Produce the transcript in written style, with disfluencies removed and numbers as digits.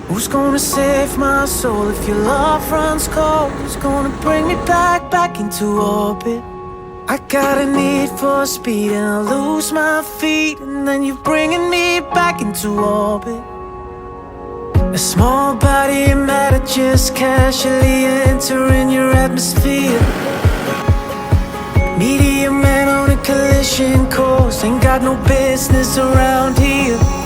Who's gonna save my soul if your love runs cold? Who's gonna bring me back into orbit? I got a need for speed and I lose my feet, and then you're bringing me back into orbit. A small body of matter just casually entering your atmosphere. Meteor man on a collision course, ain't got no business around here.